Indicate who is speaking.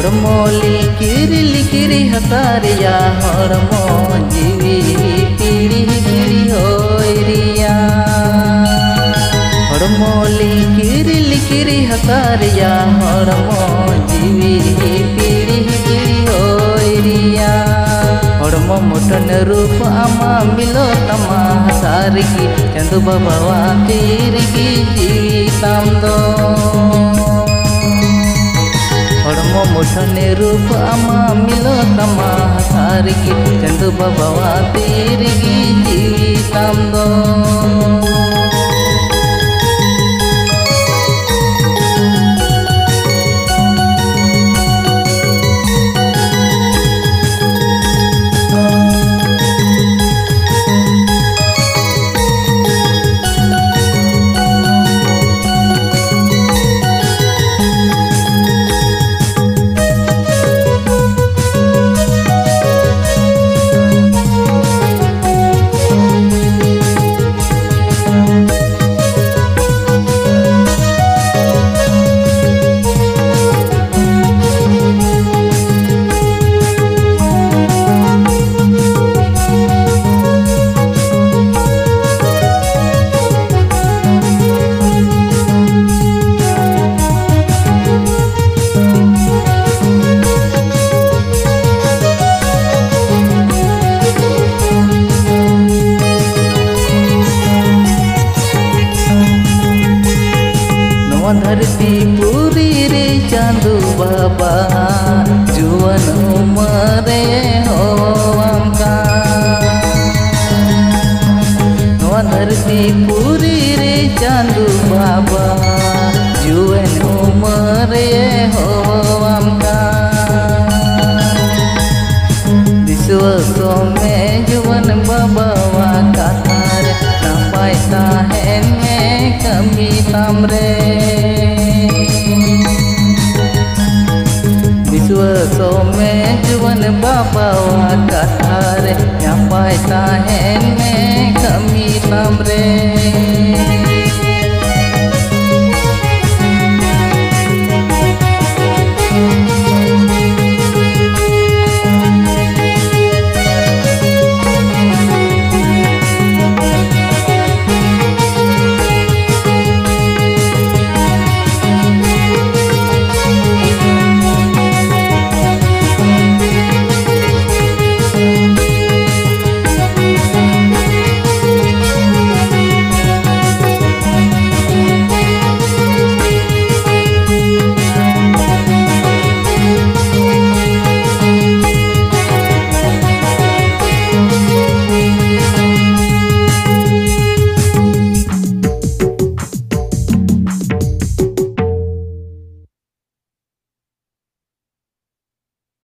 Speaker 1: लिकिरी लिकिरी हसारिया हरमो जीवी पीड़ी पीड़ी होइरिया हरमो लिकिरी लिकिरी हसारिया हरमो जीवी पीड़ी पीड़ी होइरिया हरमो मोटन रूप आमा मिलो तमा हसारगी चंदु बाबा तीरगी जीवी ताम दो हरमो मुठने रूप आमा मिलो तमा हसारगी चंदु बाबा तीरगी जीवी ताम दो धरती पूरी रे चांदू बाबा जुवन उमरे हो आमका धरती पूरी रे चांदू बाबा जुवन उमरे हो आमका विश्व में जुवन बाबा कथार नापाय ताहेन में कमी तामरे विश्व में जुवन बाबा कथार नापाय ताहेन में कमी तामरे।